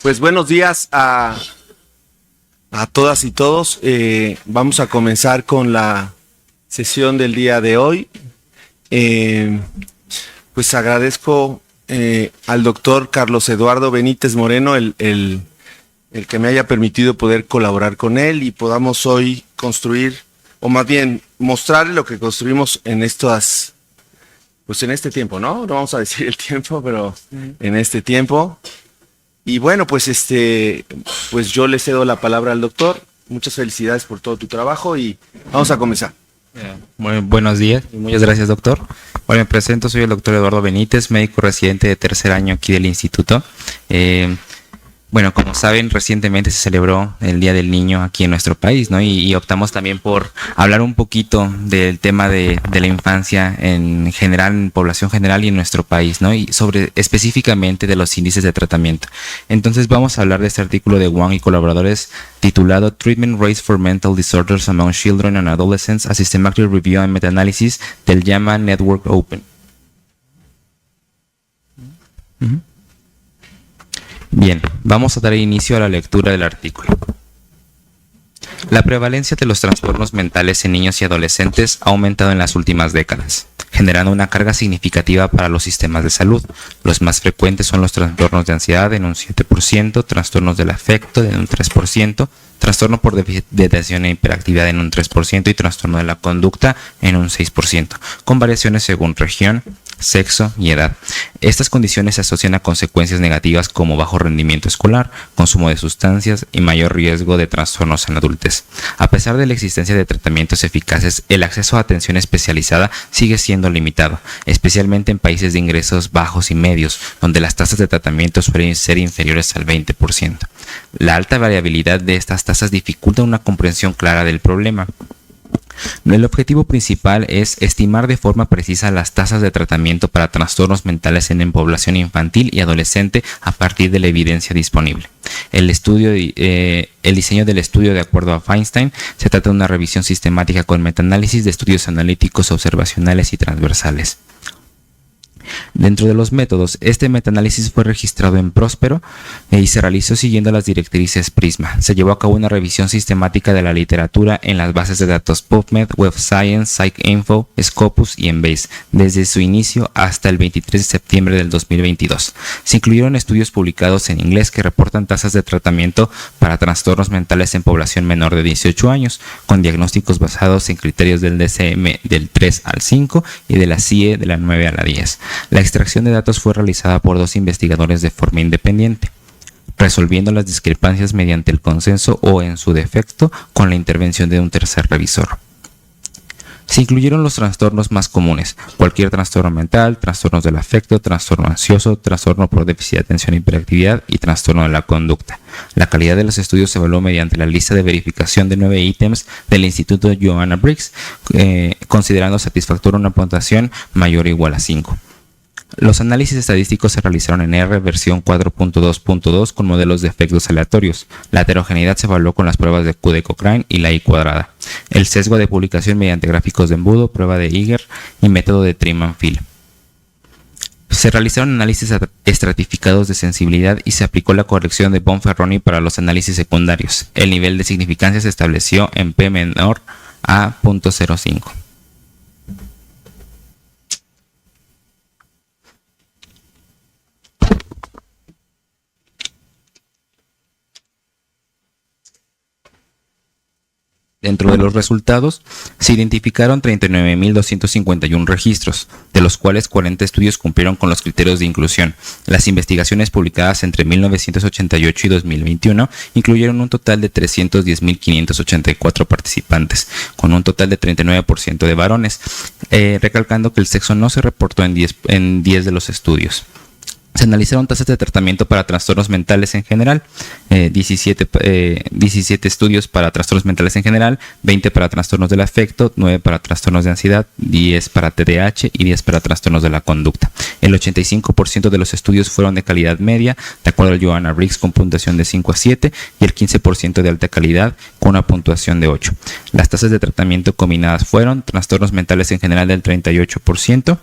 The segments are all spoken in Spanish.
Pues buenos días a todas y todos. Vamos a comenzar con la sesión del día de hoy. Pues agradezco al doctor Carlos Eduardo Benítez Moreno el que me haya permitido poder colaborar con él y podamos hoy construir, o más bien mostrar lo que construimos en en este tiempo, ¿no? No vamos a decir el tiempo, pero en este tiempo. Y bueno, pues pues yo le cedo la palabra al doctor. Muchas felicidades por todo tu trabajo y vamos a comenzar. Muy buenos días y muchas gracias, doctor. Bueno, me presento, soy el doctor Eduardo Benítez, médico residente de tercer año aquí del instituto. Bueno, como saben, recientemente se celebró el Día del Niño aquí en nuestro país, ¿no? Y optamos también por hablar un poquito del tema de la infancia en general, en población general y en nuestro país, ¿no? Y sobre específicamente de los índices de tratamiento. Entonces vamos a hablar de este artículo de Wang y colaboradores titulado Treatment Rates for Mental Disorders Among Children and Adolescents, a Systematic Review and Meta-Analysis del JAMA Network Open. Bien, vamos a dar inicio a la lectura del artículo. La prevalencia de los trastornos mentales en niños y adolescentes ha aumentado en las últimas décadas, generando una carga significativa para los sistemas de salud. Los más frecuentes son los trastornos de ansiedad en un 7%, trastornos del afecto en un 3%, trastorno por déficit de atención e hiperactividad en un 3% y trastorno de la conducta en un 6%, con variaciones según región, sexo y edad. Estas condiciones se asocian a consecuencias negativas como bajo rendimiento escolar, consumo de sustancias y mayor riesgo de trastornos en la adultez. A pesar de la existencia de tratamientos eficaces, el acceso a atención especializada sigue siendo limitado, especialmente en países de ingresos bajos y medios, donde las tasas de tratamiento suelen ser inferiores al 20%. La alta variabilidad de estas tasas dificulta una comprensión clara del problema. El objetivo principal es estimar de forma precisa las tasas de tratamiento para trastornos mentales en población infantil y adolescente a partir de la evidencia disponible. El diseño del estudio, de acuerdo a Feinstein, se trata de una revisión sistemática con metaanálisis de estudios analíticos, observacionales y transversales. Dentro de los métodos, este metaanálisis fue registrado en Próspero y se realizó siguiendo las directrices PRISMA. Se llevó a cabo una revisión sistemática de la literatura en las bases de datos PubMed, Web Science, PsycInfo, Scopus y Embase, desde su inicio hasta el 23 de septiembre del 2022. Se incluyeron estudios publicados en inglés que reportan tasas de tratamiento para trastornos mentales en población menor de 18 años, con diagnósticos basados en criterios del DSM del 3 al 5 y de la CIE de la 9 a la 10. La extracción de datos fue realizada por 2 investigadores de forma independiente, resolviendo las discrepancias mediante el consenso o, en su defecto, con la intervención de un tercer revisor. Se incluyeron los trastornos más comunes: cualquier trastorno mental, trastornos del afecto, trastorno ansioso, trastorno por déficit de atención e hiperactividad y trastorno de la conducta. La calidad de los estudios se evaluó mediante la lista de verificación de 9 ítems del Instituto Joanna Briggs, considerando satisfactoria una puntuación mayor o igual a 5. Los análisis estadísticos se realizaron en R versión 4.2.2 con modelos de efectos aleatorios. La heterogeneidad se evaluó con las pruebas de Q de Cochrane y la I cuadrada. El sesgo de publicación mediante gráficos de embudo, prueba de Iger y método de Trim-and-Fill. Se realizaron análisis estratificados de sensibilidad y se aplicó la corrección de Bonferroni para los análisis secundarios. El nivel de significancia se estableció en P menor a 0.05. Dentro de los resultados, se identificaron 39.251 registros, de los cuales 40 estudios cumplieron con los criterios de inclusión. Las investigaciones publicadas entre 1988 y 2021 incluyeron un total de 310.584 participantes, con un total de 39% de varones, recalcando que el sexo no se reportó en 10 de los estudios. Se analizaron tasas de tratamiento para trastornos mentales en general, 17 estudios para trastornos mentales en general, 20 para trastornos del afecto, 9 para trastornos de ansiedad, 10 para TDAH y 10 para trastornos de la conducta. El 85% de los estudios fueron de calidad media, de acuerdo al Joanna Briggs, con puntuación de 5 a 7, y el 15% de alta calidad, con una puntuación de 8. Las tasas de tratamiento combinadas fueron trastornos mentales en general del 38%,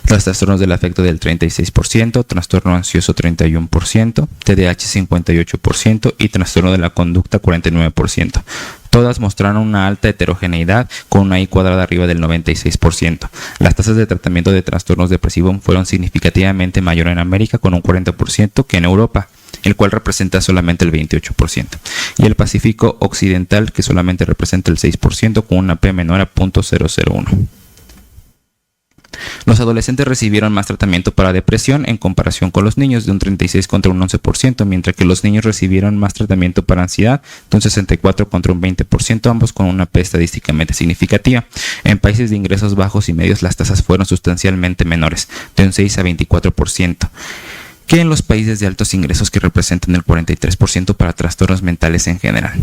Los trastornos del afecto del 36%, trastorno ansioso 31%, TDAH 58% y trastorno de la conducta 49%. Todas mostraron una alta heterogeneidad con una I cuadrada arriba del 96%. Las tasas de tratamiento de trastornos depresivos fueron significativamente mayor en América con un 40% que en Europa, el cual representa solamente el 28%, y el Pacífico Occidental, que solamente representa el 6% con una P menor a 0.001. Los adolescentes recibieron más tratamiento para depresión en comparación con los niños, de un 36 contra un 11%, mientras que los niños recibieron más tratamiento para ansiedad, de un 64 contra un 20%, ambos con una P estadísticamente significativa. En países de ingresos bajos y medios las tasas fueron sustancialmente menores, de un 6 a 24%. Que en los países de altos ingresos, que representan el 43% para trastornos mentales en general.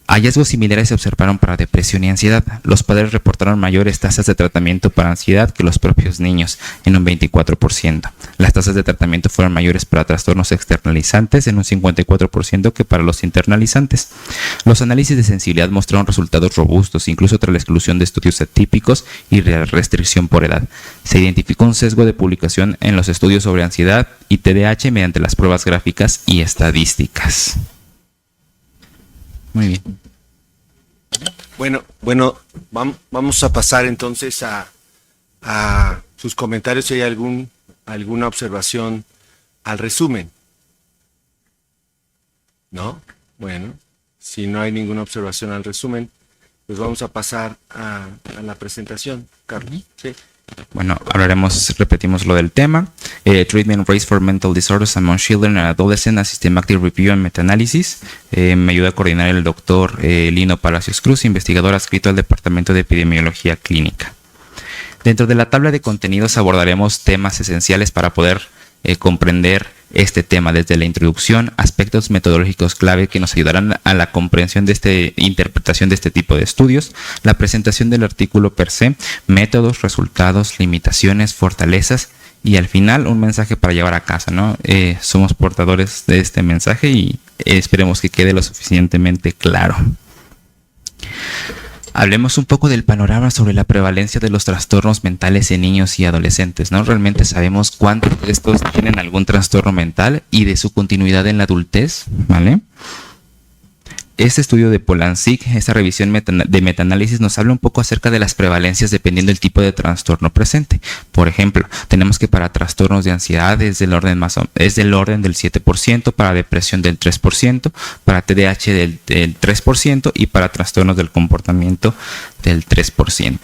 Hallazgos similares se observaron para depresión y ansiedad. Los padres reportaron mayores tasas de tratamiento para ansiedad que los propios niños, en un 24%. Las tasas de tratamiento fueron mayores para trastornos externalizantes, en un 54%, que para los internalizantes. Los análisis de sensibilidad mostraron resultados robustos, incluso tras la exclusión de estudios atípicos y la restricción por edad. Se identificó un sesgo de publicación en los estudios sobre ansiedad y TDAH mediante las pruebas gráficas y estadísticas. Muy bien. Bueno, vamos a pasar entonces a sus comentarios si hay alguna observación al resumen. ¿No? Bueno, si no hay ninguna observación al resumen, pues vamos a pasar a la presentación. Carlos, ¿sí? Bueno, repetimos lo del tema. Treatment Rates for Mental Disorders Among Children and Adolescents, a Systematic Review and Meta-Analysis. Me ayuda a coordinar el doctor Lino Palacios Cruz, investigador adscrito al Departamento de Epidemiología Clínica. Dentro de la tabla de contenidos abordaremos temas esenciales para poder comprender este tema, desde la introducción, aspectos metodológicos clave que nos ayudarán a la comprensión de interpretación de este tipo de estudios, la presentación del artículo per se, métodos, resultados, limitaciones, fortalezas y al final un mensaje para llevar a casa, ¿no? Somos portadores de este mensaje y esperemos que quede lo suficientemente claro. Hablemos un poco del panorama sobre la prevalencia de los trastornos mentales en niños y adolescentes, ¿no? Realmente sabemos cuántos de estos tienen algún trastorno mental y de su continuidad en la adultez, ¿vale? Este estudio de Polanczyk, esta revisión de metaanálisis, nos habla un poco acerca de las prevalencias dependiendo del tipo de trastorno presente. Por ejemplo, tenemos que para trastornos de ansiedad es del orden del 7%, para depresión del 3%, para TDAH del 3% y para trastornos del comportamiento del 3%.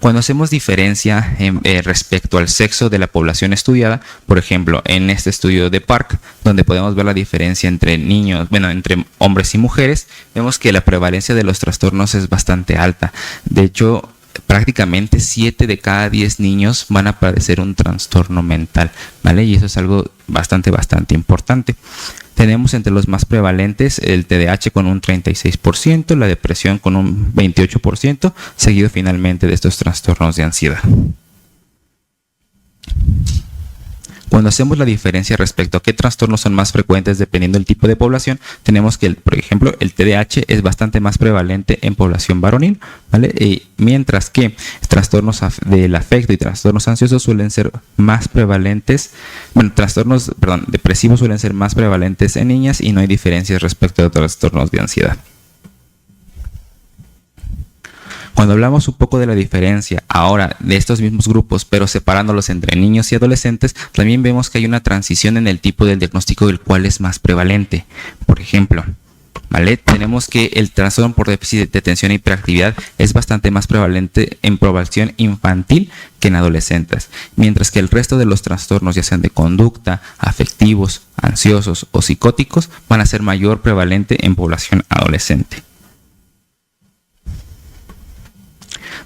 Cuando hacemos diferencia respecto al sexo de la población estudiada, por ejemplo, en este estudio de Park, donde podemos ver la diferencia entre entre hombres y mujeres, vemos que la prevalencia de los trastornos es bastante alta. De hecho, prácticamente 7 de cada 10 niños van a padecer un trastorno mental, ¿vale? Y eso es algo bastante importante. Tenemos entre los más prevalentes el TDAH con un 36%, la depresión con un 28%, seguido finalmente de estos trastornos de ansiedad. Cuando hacemos la diferencia respecto a qué trastornos son más frecuentes dependiendo del tipo de población, tenemos que, por ejemplo, el TDAH es bastante más prevalente en población varonil, ¿vale? Mientras que trastornos del afecto y trastornos ansiosos suelen ser más prevalentes, depresivos suelen ser más prevalentes en niñas y no hay diferencias respecto a trastornos de ansiedad. Cuando hablamos un poco de la diferencia ahora de estos mismos grupos, pero separándolos entre niños y adolescentes, también vemos que hay una transición en el tipo del diagnóstico del cual es más prevalente. Por ejemplo, ¿vale? Tenemos que el trastorno por déficit de atención e hiperactividad es bastante más prevalente en población infantil que en adolescentes, mientras que el resto de los trastornos, ya sean de conducta, afectivos, ansiosos o psicóticos, van a ser mayor prevalente en población adolescente.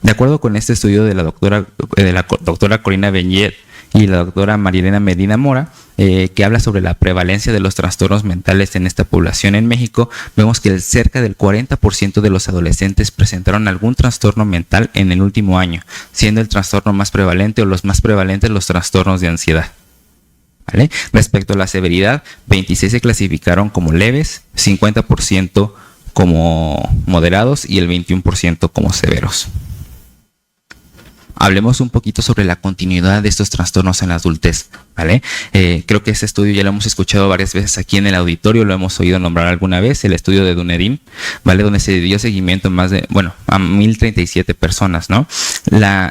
De acuerdo con este estudio de la doctora Corina Beñet y la doctora Marilena Medina Mora, que habla sobre la prevalencia de los trastornos mentales en esta población en México, vemos que cerca del 40% de los adolescentes presentaron algún trastorno mental en el último año, siendo el trastorno más prevalente o los más prevalentes los trastornos de ansiedad. ¿Vale? Respecto a la severidad, 26 se clasificaron como leves, 50% como moderados y el 21% como severos. hablemos un poquito sobre la continuidad de estos trastornos en la adultez, ¿vale? Creo que este estudio ya lo hemos escuchado varias veces aquí en el auditorio, lo hemos oído nombrar alguna vez, el estudio de Dunedin, ¿vale? Donde se dio seguimiento a 1037 personas, ¿no?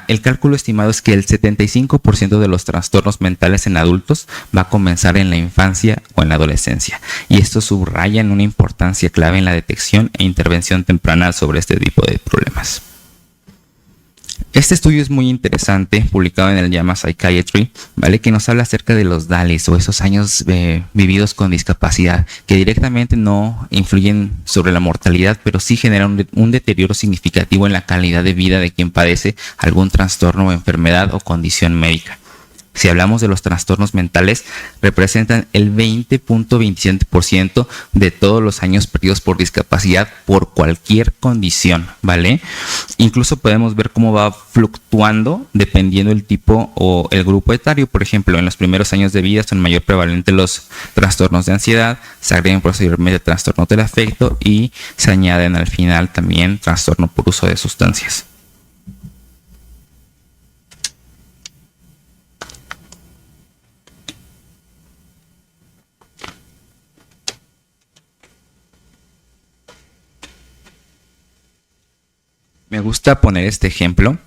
El cálculo estimado es que el 75% de los trastornos mentales en adultos va a comenzar en la infancia o en la adolescencia. Y esto subraya en una importancia clave en la detección e intervención temprana sobre este tipo de problemas. Este estudio es muy interesante, publicado en el JAMA Psychiatry, ¿vale? Que nos habla acerca de los DALIs o esos años vividos con discapacidad, que directamente no influyen sobre la mortalidad, pero sí generan un deterioro significativo en la calidad de vida de quien padece algún trastorno o enfermedad o condición médica. Si hablamos de los trastornos mentales, representan el 20.27% de todos los años perdidos por discapacidad por cualquier condición, ¿vale? Incluso podemos ver cómo va fluctuando dependiendo el tipo o el grupo etario. Por ejemplo, en los primeros años de vida son mayor prevalente los trastornos de ansiedad, se agregan posteriormente trastornos del afecto y se añaden al final también trastorno por uso de sustancias. Me gusta poner este ejemplo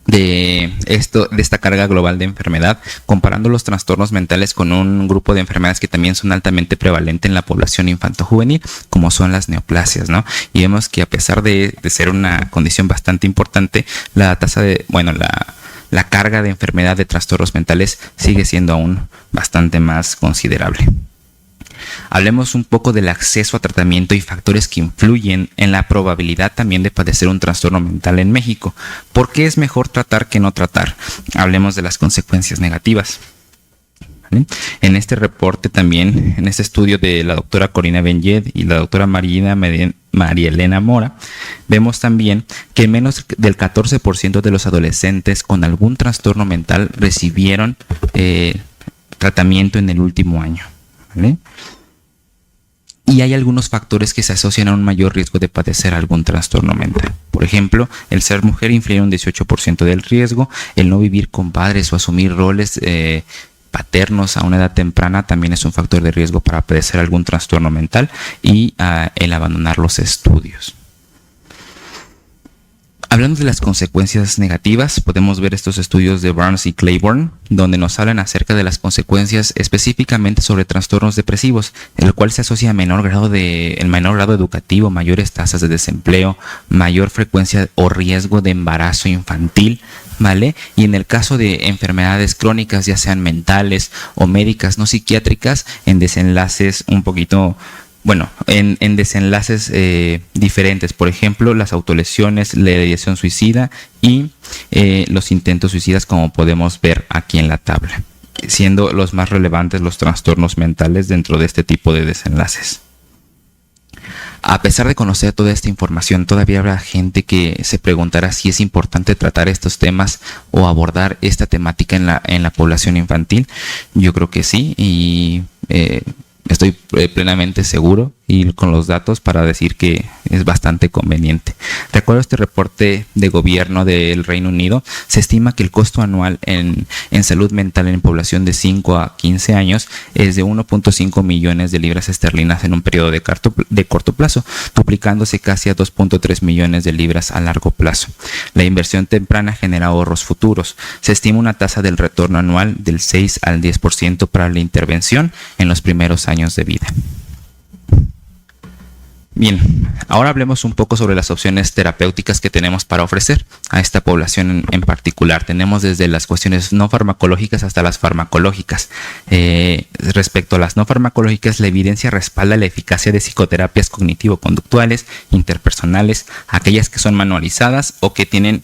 de esta carga global de enfermedad, comparando los trastornos mentales con un grupo de enfermedades que también son altamente prevalentes en la población infantojuvenil, como son las neoplasias, ¿no? Y vemos que a pesar de ser una condición bastante importante, la carga de enfermedad de trastornos mentales sigue siendo aún bastante más considerable. Hablemos un poco del acceso a tratamiento y factores que influyen en la probabilidad también de padecer un trastorno mental en México. ¿Por qué es mejor tratar que no tratar? Hablemos de las consecuencias negativas. ¿Vale? En este reporte también, en este estudio de la doctora Corina Benyed y la doctora María Elena Mora, vemos también que menos del 14% de los adolescentes con algún trastorno mental recibieron tratamiento en el último año. ¿Vale? Y hay algunos factores que se asocian a un mayor riesgo de padecer algún trastorno mental. Por ejemplo, el ser mujer influye un 18% del riesgo, el no vivir con padres o asumir roles paternos a una edad temprana también es un factor de riesgo para padecer algún trastorno mental, y el abandonar los estudios. Hablando de las consecuencias negativas, podemos ver estos estudios de Barnes y Claiborne, donde nos hablan acerca de las consecuencias específicamente sobre trastornos depresivos, el cual se asocia a el menor grado educativo, mayores tasas de desempleo, mayor frecuencia o riesgo de embarazo infantil, ¿vale? Y en el caso de enfermedades crónicas, ya sean mentales o médicas no psiquiátricas, en desenlaces en desenlaces diferentes. Por ejemplo, las autolesiones, la ideación suicida y los intentos suicidas, como podemos ver aquí en la tabla, siendo los más relevantes los trastornos mentales dentro de este tipo de desenlaces. A pesar de conocer toda esta información, todavía habrá gente que se preguntará si es importante tratar estos temas o abordar esta temática en la población infantil. Yo creo que sí, y estoy plenamente seguro y con los datos para decir que es bastante conveniente. De acuerdo a este reporte de gobierno del Reino Unido, se estima que el costo anual en salud mental en población de 5 a 15 años es de 1.5 millones de libras esterlinas en un periodo de corto plazo, duplicándose casi a 2.3 millones de libras a largo plazo. La inversión temprana genera ahorros futuros. Se estima una tasa del retorno anual del 6 al 10% para la intervención en los primeros años de vida. Bien, ahora hablemos un poco sobre las opciones terapéuticas que tenemos para ofrecer a esta población en particular. Tenemos desde las cuestiones no farmacológicas hasta las farmacológicas. Respecto a las no farmacológicas, la evidencia respalda la eficacia de psicoterapias cognitivo-conductuales, interpersonales, aquellas que son manualizadas o que tienen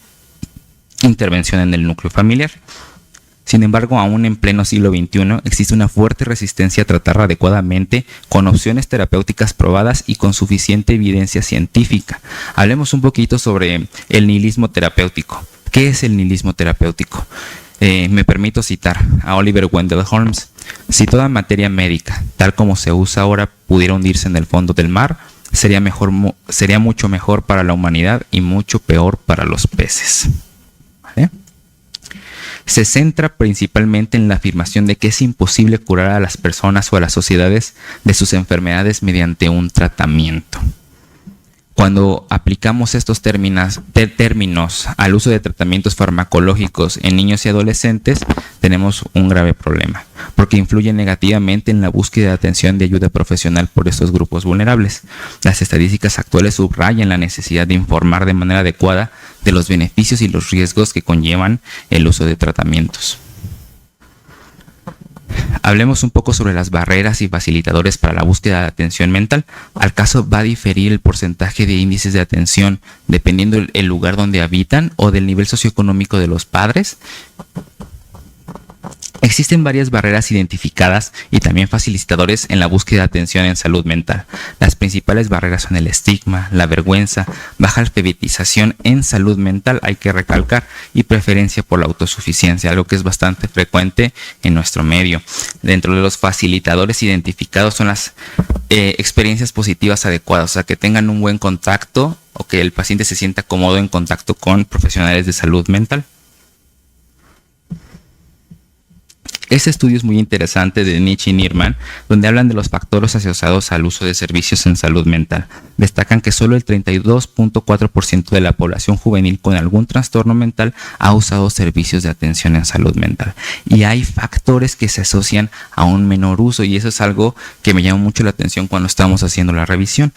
intervención en el núcleo familiar. Sin embargo, aún en pleno siglo XXI existe una fuerte resistencia a tratar adecuadamente con opciones terapéuticas probadas y con suficiente evidencia científica. Hablemos un poquito sobre el nihilismo terapéutico. ¿Qué es el nihilismo terapéutico? Me permito citar a Oliver Wendell Holmes. Si toda materia médica, tal como se usa ahora, pudiera hundirse en el fondo del mar, sería mucho mejor para la humanidad y mucho peor para los peces. ¿Vale? se centra principalmente en la afirmación de que es imposible curar a las personas o a las sociedades de sus enfermedades mediante un tratamiento. Cuando aplicamos estos términos al uso de tratamientos farmacológicos en niños y adolescentes, tenemos un grave problema, porque influye negativamente en la búsqueda de atención de ayuda profesional por estos grupos vulnerables. Las estadísticas actuales subrayan la necesidad de informar de manera adecuada de los beneficios y los riesgos que conllevan el uso de tratamientos. Hablemos un poco sobre las barreras y facilitadores para la búsqueda de atención mental. Al caso va a diferir el porcentaje de índices de atención dependiendo el lugar donde habitan o del nivel socioeconómico de los padres. Existen varias barreras identificadas y también facilitadores en la búsqueda de atención en salud mental. Las principales barreras son el estigma, la vergüenza, baja alfabetización en salud mental, hay que recalcar, y preferencia por la autosuficiencia, algo que es bastante frecuente en nuestro medio. Dentro de los facilitadores identificados son las experiencias positivas adecuadas, o sea, que tengan un buen contacto o que el paciente se sienta cómodo en contacto con profesionales de salud mental. Este estudio es muy interesante de Nietzsche y Nierman, donde hablan de los factores asociados al uso de servicios en salud mental. Destacan que solo el 32.4% de la población juvenil con algún trastorno mental ha usado servicios de atención en salud mental. Y hay factores que se asocian a un menor uso, y eso es algo que me llama mucho la atención cuando estamos haciendo la revisión.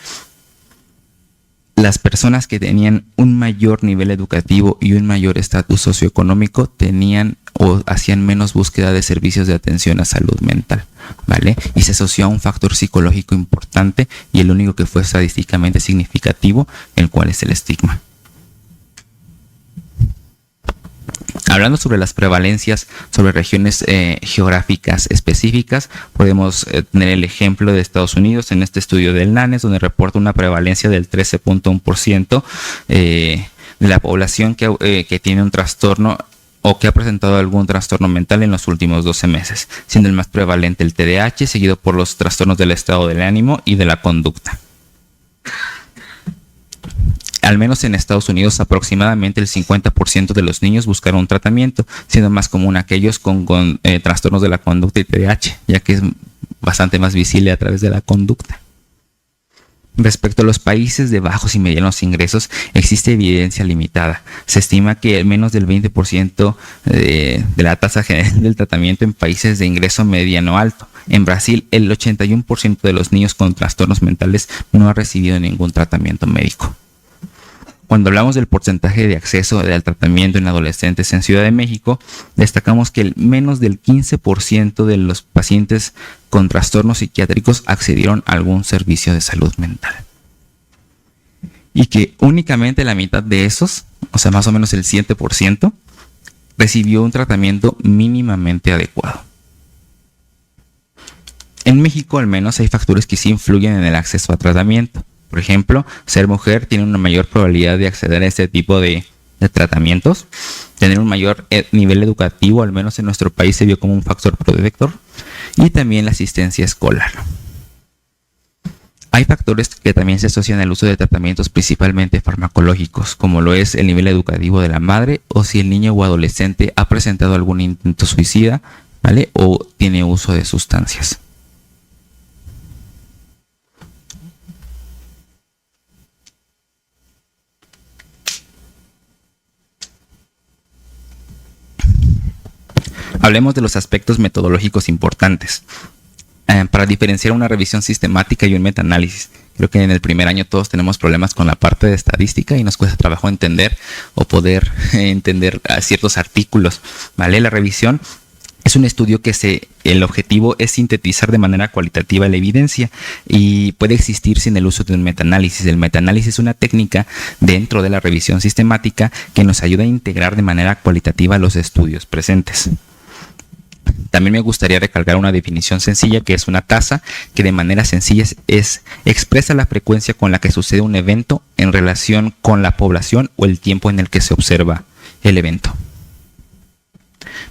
Las personas que tenían un mayor nivel educativo y un mayor estatus socioeconómico tenían o hacían menos búsqueda de servicios de atención a salud mental, ¿vale? Y se asoció a un factor psicológico importante y el único que fue estadísticamente significativo, el cual es el estigma. Hablando sobre las prevalencias sobre regiones geográficas específicas, podemos tener el ejemplo de Estados Unidos en este estudio del NANES, donde reporta una prevalencia del 13.1% de la población que tiene un trastorno o que ha presentado algún trastorno mental en los últimos 12 meses, siendo el más prevalente el TDAH, seguido por los trastornos del estado del ánimo y de la conducta. Al menos en Estados Unidos, aproximadamente el 50% de los niños buscaron un tratamiento, siendo más común aquellos con trastornos de la conducta y TDAH, ya que es bastante más visible a través de la conducta. Respecto a los países de bajos y medianos ingresos, existe evidencia limitada. Se estima que menos del 20% de la tasa general del tratamiento en países de ingreso mediano alto. En Brasil, el 81% de los niños con trastornos mentales no ha recibido ningún tratamiento médico. Cuando hablamos del porcentaje de acceso al tratamiento en adolescentes en Ciudad de México, destacamos que menos del 15% de los pacientes con trastornos psiquiátricos accedieron a algún servicio de salud mental. Y que únicamente la mitad de esos, o sea, más o menos el 7%, recibió un tratamiento mínimamente adecuado. En México, al menos, hay factores que sí influyen en el acceso a tratamiento. Por ejemplo, ser mujer tiene una mayor probabilidad de acceder a este tipo de tratamientos. Tener un mayor nivel educativo, al menos en nuestro país, se vio como un factor protector. Y también la asistencia escolar. Hay factores que también se asocian al uso de tratamientos principalmente farmacológicos, como lo es el nivel educativo de la madre o si el niño o adolescente ha presentado algún intento suicida, ¿vale? O tiene uso de sustancias. Hablemos de los aspectos metodológicos importantes para diferenciar una revisión sistemática y un metaanálisis. Creo que en el primer año todos tenemos problemas con la parte de estadística y nos cuesta trabajo entender o poder entender ciertos artículos, ¿vale? La revisión es un estudio que el objetivo es sintetizar de manera cualitativa la evidencia y puede existir sin el uso de un metaanálisis. El metaanálisis es una técnica dentro de la revisión sistemática que nos ayuda a integrar de manera cualitativa los estudios presentes. También me gustaría recalcar una definición sencilla que es una tasa que de manera sencilla expresa la frecuencia con la que sucede un evento en relación con la población o el tiempo en el que se observa el evento.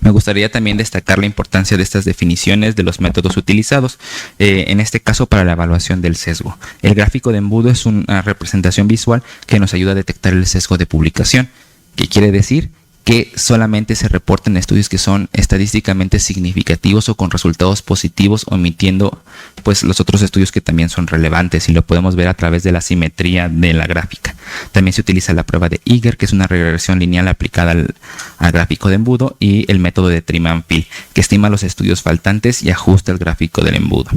Me gustaría también destacar la importancia de estas definiciones de los métodos utilizados, en este caso para la evaluación del sesgo. El gráfico de embudo es una representación visual que nos ayuda a detectar el sesgo de publicación, que quiere decir que solamente se reportan estudios que son estadísticamente significativos o con resultados positivos, omitiendo pues los otros estudios que también son relevantes, y lo podemos ver a través de la simetría de la gráfica. También se utiliza la prueba de Eager, que es una regresión lineal aplicada al gráfico de embudo, y el método de Trim-and-Fill, que estima los estudios faltantes y ajusta el gráfico del embudo.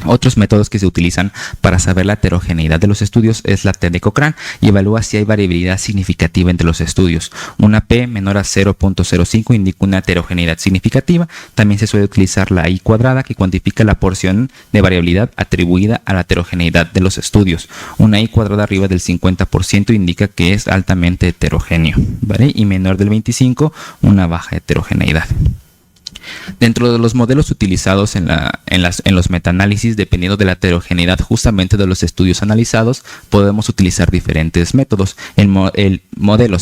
Otros métodos que se utilizan para saber la heterogeneidad de los estudios es la T de Cochrane, y evalúa si hay variabilidad significativa entre los estudios. Una P menor a 0.05 indica una heterogeneidad significativa. También se suele utilizar la I cuadrada, que cuantifica la porción de variabilidad atribuida a la heterogeneidad de los estudios. Una I cuadrada arriba del 50% indica que es altamente heterogéneo, ¿vale? Y menor del 25, una baja heterogeneidad. Dentro de los modelos utilizados en los metaanálisis, dependiendo de la heterogeneidad justamente de los estudios analizados, podemos utilizar diferentes métodos. El modelo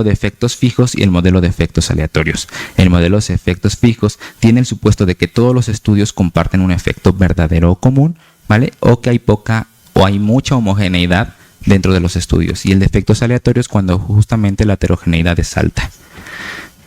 de efectos fijos y el modelo de efectos aleatorios. El modelo de efectos fijos tiene el supuesto de que todos los estudios comparten un efecto verdadero o común, ¿vale? O que hay poca o hay mucha homogeneidad dentro de los estudios. Y el de efectos aleatorios cuando justamente la heterogeneidad es alta.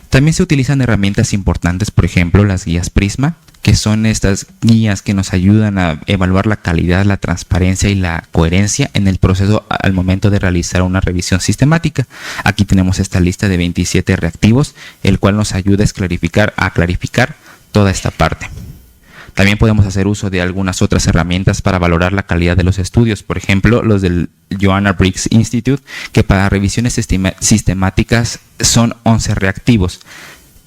También se utilizan herramientas importantes, por ejemplo, las guías Prisma, que son estas guías que nos ayudan a evaluar la calidad, la transparencia y la coherencia en el proceso al momento de realizar una revisión sistemática. Aquí tenemos esta lista de 27 reactivos, el cual nos ayuda a clarificar toda esta parte. También podemos hacer uso de algunas otras herramientas para valorar la calidad de los estudios, por ejemplo, los del Joanna Briggs Institute, que para revisiones sistemáticas son 11 reactivos.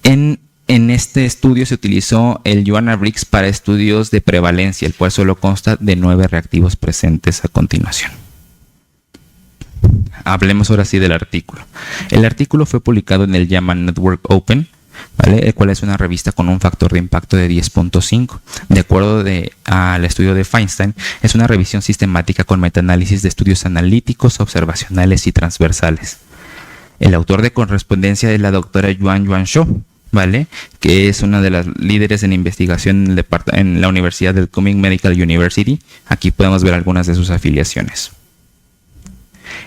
En este estudio se utilizó el Joanna Briggs para estudios de prevalencia, el cual solo consta de 9 reactivos presentes a continuación. Hablemos ahora sí del artículo. El artículo fue publicado en el JAMA Network Open, ¿vale? El cual es una revista con un factor de impacto de 10.5. De acuerdo al estudio de Feinstein, es una revisión sistemática con metaanálisis de estudios analíticos, observacionales y transversales. El autor de correspondencia es la doctora Yuan Shou, ¿vale? Que es una de las líderes en investigación en la Universidad del Kunming Medical University. Aquí podemos ver algunas de sus afiliaciones.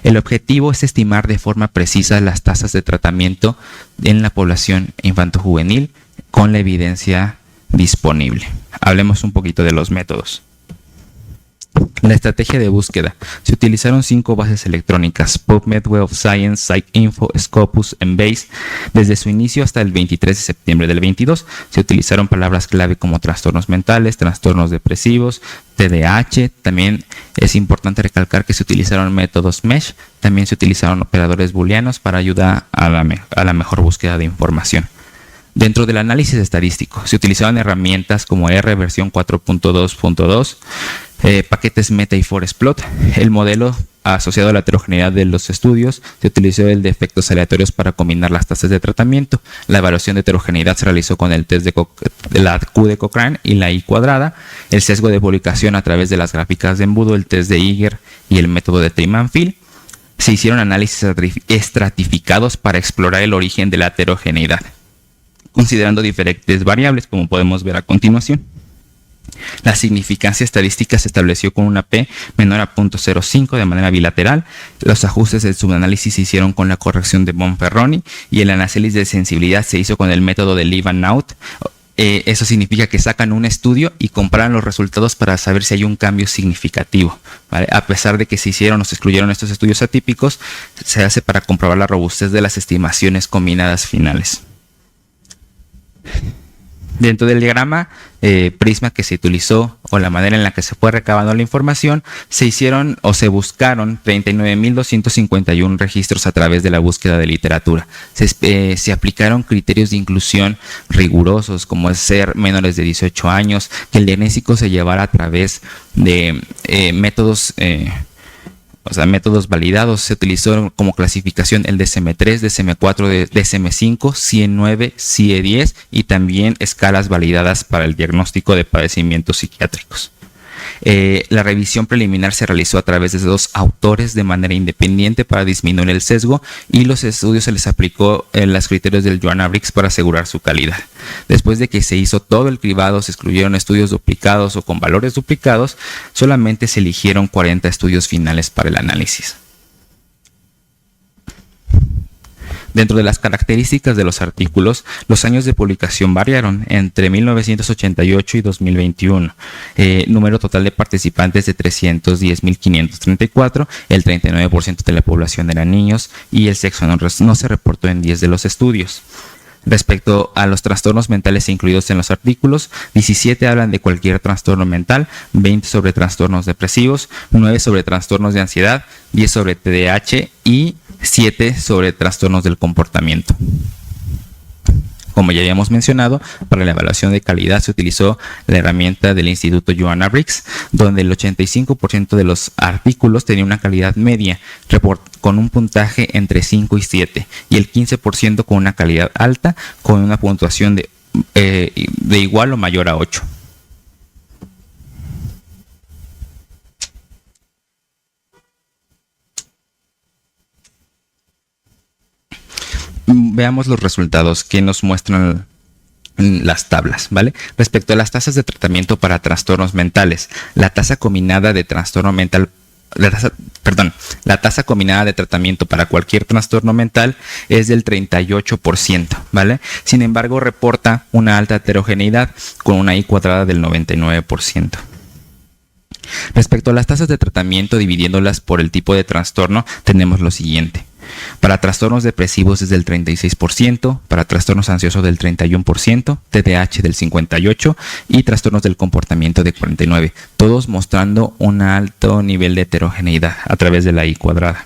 El objetivo es estimar de forma precisa las tasas de tratamiento en la población infantojuvenil con la evidencia disponible. Hablemos un poquito de los métodos. La estrategia de búsqueda. Se utilizaron 5 bases electrónicas: PubMed, Web of Science, PsycInfo, Scopus, Embase. Desde su inicio hasta el 23 de septiembre del 22, se utilizaron palabras clave como trastornos mentales, trastornos depresivos, TDAH. También es importante recalcar que se utilizaron métodos MESH. También se utilizaron operadores booleanos para ayudar a la mejor búsqueda de información. Dentro del análisis estadístico, se utilizaron herramientas como R versión 4.2.2, paquetes Meta y ForestPlot. El modelo asociado a la heterogeneidad de los estudios, se utilizó el de efectos aleatorios para combinar las tasas de tratamiento. La evaluación de heterogeneidad se realizó con el test de la Q de Cochrane y la I cuadrada. El sesgo de publicación a través de las gráficas de embudo, el test de Eager y el método de Trim-and-Fill. Se hicieron análisis estratificados para explorar el origen de la heterogeneidad, considerando diferentes variables, como podemos ver a continuación. La significancia estadística se estableció con una P menor a 0.05 de manera bilateral. Los ajustes del subanálisis se hicieron con la corrección de Bonferroni y el análisis de sensibilidad se hizo con el método de Live and Out. Eso significa que sacan un estudio y comparan los resultados para saber si hay un cambio significativo, ¿vale? A pesar de que se hicieron o se excluyeron estos estudios atípicos, se hace para comprobar la robustez de las estimaciones combinadas finales. Dentro del diagrama Prisma que se utilizó o la manera en la que se fue recabando la información, se hicieron o se buscaron 39.251 registros a través de la búsqueda de literatura. Se aplicaron criterios de inclusión rigurosos, como es ser menores de 18 años, que el diagnóstico se llevara a través de métodos validados. Se utilizó como clasificación el DSM-3, DSM-4, DSM-5, CIE-9, CIE-10 y también escalas validadas para el diagnóstico de padecimientos psiquiátricos. La revisión preliminar se realizó a través de 2 autores de manera independiente para disminuir el sesgo, y los estudios se les aplicó los criterios del Joanna Briggs para asegurar su calidad. Después de que se hizo todo el cribado, se excluyeron estudios duplicados o con valores duplicados, solamente se eligieron 40 estudios finales para el análisis. Dentro de las características de los artículos, los años de publicación variaron entre 1988 y 2021. Número total de participantes de 310.534, el 39% de la población eran niños y el sexo no se reportó en 10 de los estudios. Respecto a los trastornos mentales incluidos en los artículos, 17 hablan de cualquier trastorno mental, 20 sobre trastornos depresivos, 9 sobre trastornos de ansiedad, 10 sobre TDAH y 7 sobre trastornos del comportamiento. Como ya habíamos mencionado, para la evaluación de calidad se utilizó la herramienta del Instituto Joanna Briggs, donde el 85% de los artículos tenía una calidad media, con un puntaje entre 5 y 7, y el 15% con una calidad alta, con una puntuación de igual o mayor a 8. Veamos los resultados que nos muestran las tablas, ¿vale? Respecto a las tasas de tratamiento para trastornos mentales, la tasa combinada de trastorno mental, la tasa combinada de tratamiento para cualquier trastorno mental es del 38%, ¿vale? Sin embargo, reporta una alta heterogeneidad con una I cuadrada del 99%. Respecto a las tasas de tratamiento, dividiéndolas por el tipo de trastorno, tenemos lo siguiente. Para trastornos depresivos es del 36%, para trastornos ansiosos del 31%, TDAH del 58% y trastornos del comportamiento de 49%, todos mostrando un alto nivel de heterogeneidad a través de la I cuadrada.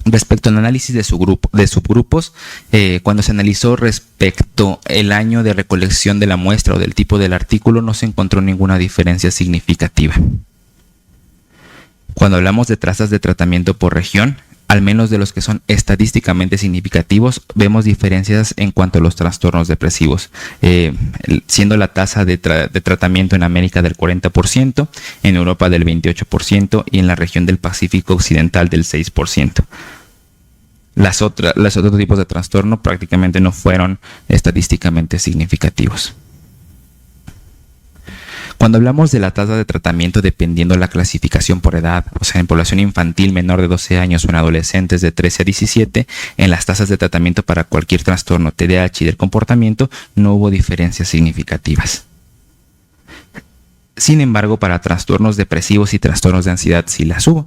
Respecto al análisis de subgrupos, cuando se analizó respecto el año de recolección de la muestra o del tipo del artículo, no se encontró ninguna diferencia significativa. Cuando hablamos de tasas de tratamiento por región, al menos de los que son estadísticamente significativos, vemos diferencias en cuanto a los trastornos depresivos, siendo la tasa de tratamiento en América del 40%, en Europa del 28% y en la región del Pacífico Occidental del 6%. Los otros tipos de trastorno prácticamente no fueron estadísticamente significativos. Cuando hablamos de la tasa de tratamiento dependiendo de la clasificación por edad, o sea, en población infantil menor de 12 años o en adolescentes de 13 a 17, en las tasas de tratamiento para cualquier trastorno TDAH y del comportamiento no hubo diferencias significativas. Sin embargo, para trastornos depresivos y trastornos de ansiedad sí las hubo.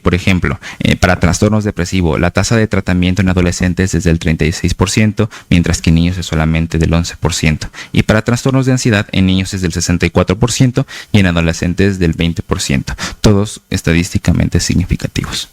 Por ejemplo, para trastornos depresivos, la tasa de tratamiento en adolescentes es del 36%, mientras que en niños es solamente del 11%. Y para trastornos de ansiedad, en niños es del 64% y en adolescentes del 20%. Todos estadísticamente significativos.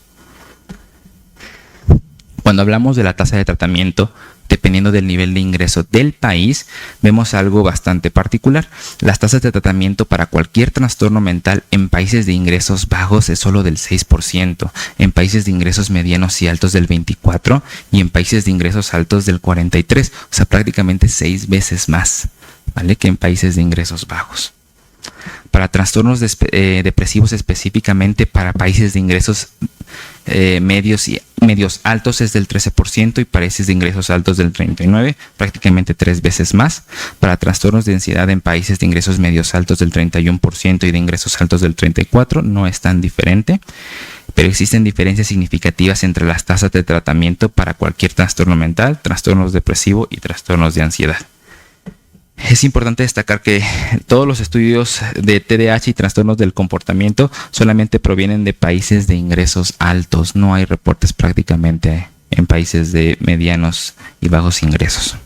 Cuando hablamos de la tasa de tratamiento, dependiendo del nivel de ingreso del país, vemos algo bastante particular. Las tasas de tratamiento para cualquier trastorno mental en países de ingresos bajos es solo del 6%, en países de ingresos medianos y altos del 24% y en países de ingresos altos del 43%, o sea, prácticamente 6 veces más, ¿vale?, que en países de ingresos bajos. Para trastornos depresivos específicamente para países de ingresos medios altos es del 13% y países de ingresos altos del 39%, prácticamente 3 veces más. Para trastornos de ansiedad en países de ingresos medios altos del 31% y de ingresos altos del 34%, no es tan diferente, pero existen diferencias significativas entre las tasas de tratamiento para cualquier trastorno mental, trastornos depresivos y trastornos de ansiedad. Es importante destacar que todos los estudios de TDAH y trastornos del comportamiento solamente provienen de países de ingresos altos. No hay reportes prácticamente en países de medianos y bajos ingresos.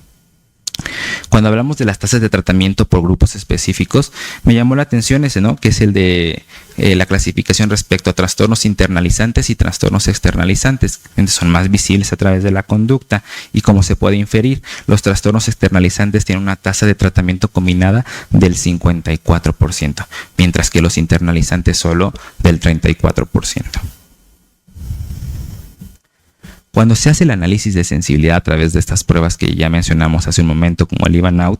Cuando hablamos de las tasas de tratamiento por grupos específicos, me llamó la atención ese, ¿no?, que es el de la clasificación respecto a trastornos internalizantes y trastornos externalizantes, que son más visibles a través de la conducta. Y como se puede inferir, los trastornos externalizantes tienen una tasa de tratamiento combinada del 54%, mientras que los internalizantes solo del 34%. Cuando se hace el análisis de sensibilidad a través de estas pruebas que ya mencionamos hace un momento, como el even out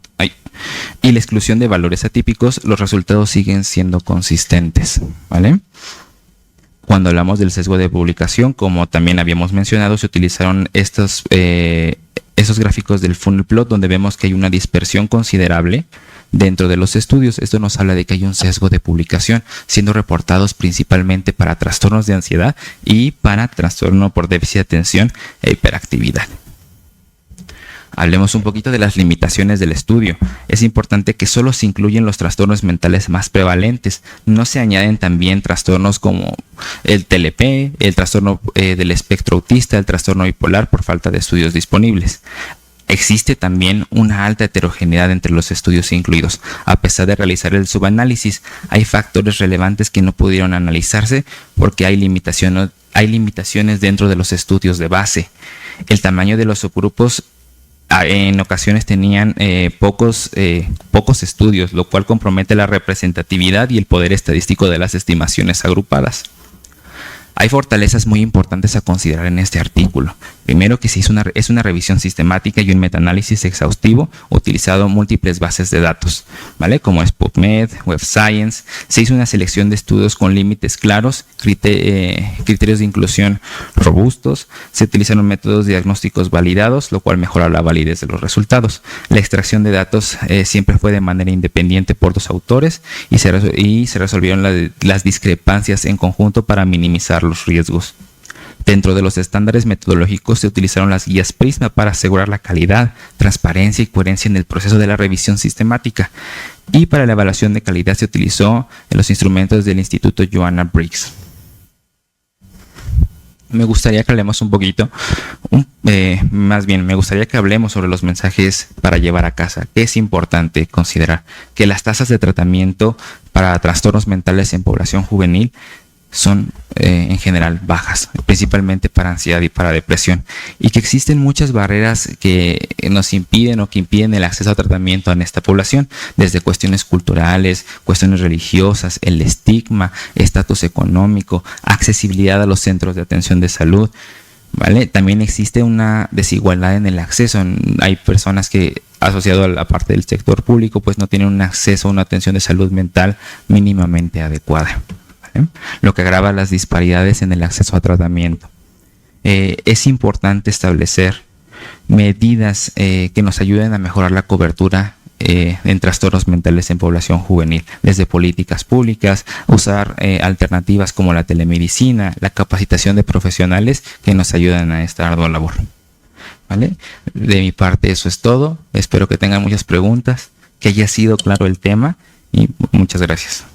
y la exclusión de valores atípicos, los resultados siguen siendo consistentes, ¿vale? Cuando hablamos del sesgo de publicación, como también habíamos mencionado, se utilizaron esos gráficos del funnel plot, donde vemos que hay una dispersión considerable dentro de los estudios. Esto nos habla de que hay un sesgo de publicación, siendo reportados principalmente para trastornos de ansiedad y para trastorno por déficit de atención e hiperactividad. Hablemos un poquito de las limitaciones del estudio. Es importante que solo se incluyen los trastornos mentales más prevalentes. No se añaden también trastornos como el TLP, el trastorno del espectro autista, el trastorno bipolar por falta de estudios disponibles. Existe también una alta heterogeneidad entre los estudios incluidos. A pesar de realizar el subanálisis, hay factores relevantes que no pudieron analizarse porque hay limitaciones dentro de los estudios de base. El tamaño de los subgrupos en ocasiones tenían pocos estudios, lo cual compromete la representatividad y el poder estadístico de las estimaciones agrupadas. Hay fortalezas muy importantes a considerar en este artículo. Primero, que es una revisión sistemática y un metaanálisis exhaustivo utilizado múltiples bases de datos, ¿vale? Como es PubMed, Web Science. Se hizo una selección de estudios con límites claros, criterios de inclusión robustos. Se utilizaron métodos diagnósticos validados, lo cual mejora la validez de los resultados. La extracción de datos siempre fue de manera independiente por dos autores y se resolvieron las discrepancias en conjunto para minimizar los riesgos. Dentro de los estándares metodológicos se utilizaron las guías Prisma para asegurar la calidad, transparencia y coherencia en el proceso de la revisión sistemática. Y para la evaluación de calidad se utilizó los instrumentos del Instituto Joanna Briggs. Me gustaría que hablemos un poquito, me gustaría que hablemos sobre los mensajes para llevar a casa. Es importante considerar que las tasas de tratamiento para trastornos mentales en población juvenil son en general bajas, principalmente para ansiedad y para depresión, y que existen muchas barreras que nos impiden o que impiden el acceso a tratamiento en esta población, desde cuestiones culturales, cuestiones religiosas, el estigma, estatus económico, accesibilidad a los centros de atención de salud, ¿vale? También existe una desigualdad en el acceso. Hay personas que, asociado a la parte del sector público, pues no tienen un acceso a una atención de salud mental mínimamente adecuada, lo que agrava las disparidades en el acceso a tratamiento. Es importante establecer medidas que nos ayuden a mejorar la cobertura en trastornos mentales en población juvenil, desde políticas públicas, usar alternativas como la telemedicina, la capacitación de profesionales que nos ayudan a esta ardua labor. ¿Vale? De mi parte eso es todo. Espero que tengan muchas preguntas, que haya sido claro el tema y muchas gracias.